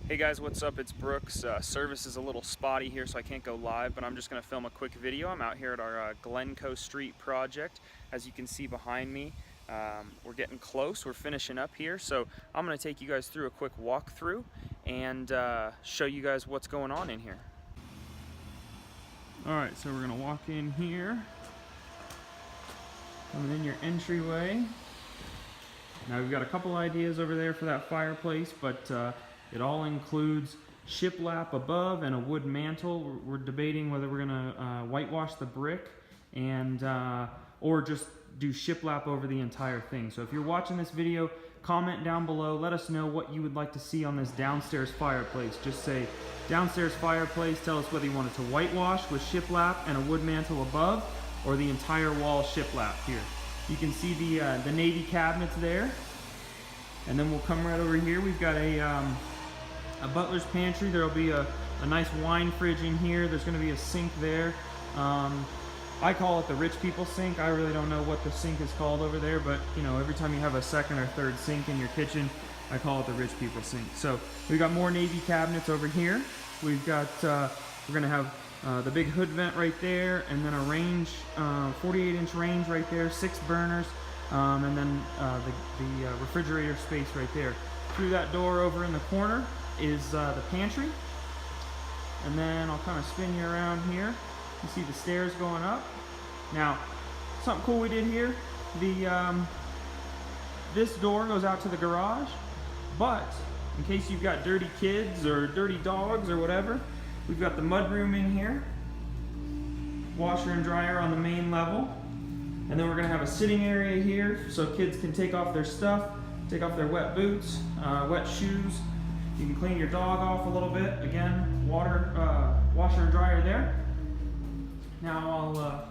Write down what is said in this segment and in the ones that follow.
Hey guys, what's up? It's Brooks. Service is a little spotty here, so I can't go live, but I'm just going to film a quick video. I'm out here at our Glencoe Street project. As you can see behind me, we're getting close. We're finishing up here, so I'm going to take you guys through a quick walkthrough and show you guys what's going on in here. Alright, so we're going to walk in here. Coming in your entryway. Now we've got a couple ideas over there for that fireplace, but it all includes shiplap above and a wood mantle. We're debating whether we're gonna whitewash the brick and or just do shiplap over the entire thing. So if you're watching this video, comment down below. Let us know what you would like to see on this downstairs fireplace. Just say downstairs fireplace. Tell us whether you want it to whitewash with shiplap and a wood mantle above, or the entire wall shiplap here. You can see the navy cabinets there, and then we'll come right over here. We've got a butler's pantry. There'll be a nice wine fridge in here. There's going to be a sink there. I call it the rich people sink. I really don't know what the sink is called over there, but you know, every time you have a second or third sink in your kitchen, I call it the rich people sink. So we've got more navy cabinets over here. We've got we're going to have the big hood vent right there, and then a range, 48-inch range right there, 6 burners, and then the refrigerator space right there. Through that door over in the corner is the pantry, and then I'll kind of spin you around here. You see the stairs going up. Now, something cool we did here, this door goes out to the garage, but in case you've got dirty kids or dirty dogs or whatever, we've got the mud room in here, washer and dryer on the main level, and then we're going to have a sitting area here so kids can take off their stuff, take off their wet boots, wet shoes. You can clean your dog off a little bit. Again, washer and dryer there. Now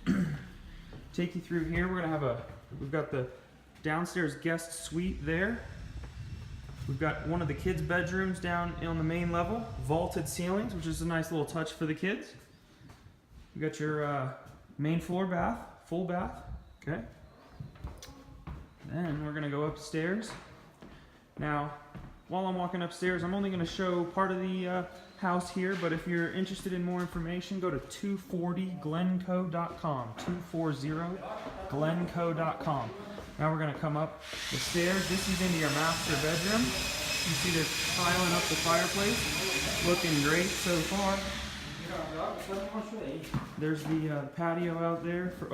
I'll take you through here. We're going to have we've got the downstairs guest suite there. We've got one of the kids' bedrooms down on the main level, vaulted ceilings, which is a nice little touch for the kids. You got your main floor bath, full bath. Okay. Then we're gonna go upstairs. Now, while I'm walking upstairs, I'm only gonna show part of the house here, but if you're interested in more information, go to 240glencoe.com, 240glencoe.com. Now we're gonna come up the stairs. This is into your master bedroom. You see they're tiling up the fireplace. Looking great so far. There's the patio out there for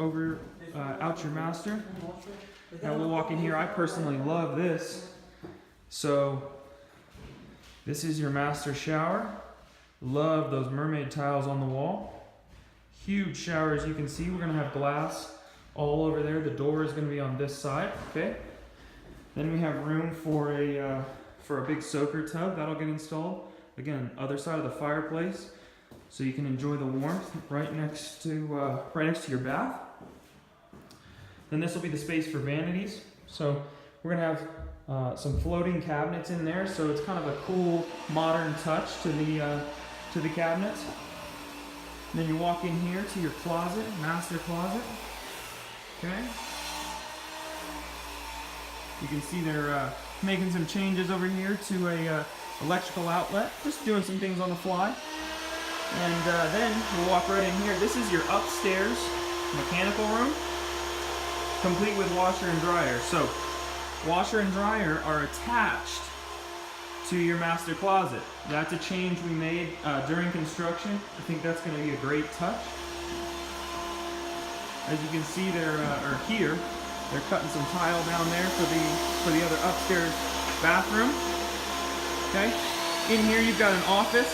out your master. Now we'll walk in here. I personally love this. So this is your master shower. Love those mermaid tiles on the wall. Huge shower, as you can see. We're gonna have glass all over there. The door is going to be on this side. Okay. Then we have room for a big soaker tub that'll get installed. Again, other side of the fireplace, so you can enjoy the warmth right next to your bath. Then this will be the space for vanities. So we're going to have some floating cabinets in there. So it's kind of a cool modern touch to the cabinets. And then you walk in here to your closet, master closet. Okay. You can see they're making some changes over here to a electrical outlet. Just doing some things on the fly. And then we'll walk right in here. This is your upstairs mechanical room, complete with washer and dryer. So washer and dryer are attached to your master closet. That's a change we made during construction. I think that's going to be a great touch. As you can see, they're cutting some tile down there for the other upstairs bathroom. Okay. In here you've got an office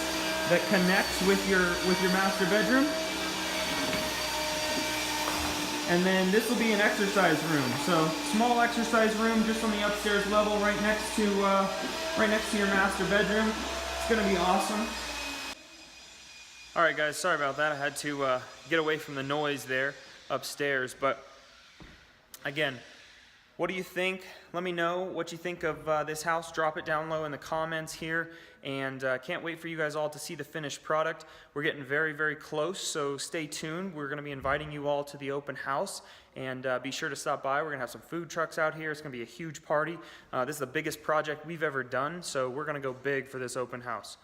that connects with your master bedroom, and then this will be an exercise room. So small exercise room just on the upstairs level, right next to your master bedroom. It's gonna be awesome. All right, guys. Sorry about that. I had to get away from the noise there upstairs, but again, What do you think? Let me know what you think of this house. Drop it down low in the comments here, and can't wait for you guys all to see the finished product. We're getting very, very close, so stay tuned. We're going to be inviting you all to the open house, and be sure to stop by. We're going to have some food trucks out here. It's going to be a huge party. This is the biggest project we've ever done, so we're going to go big for this open house.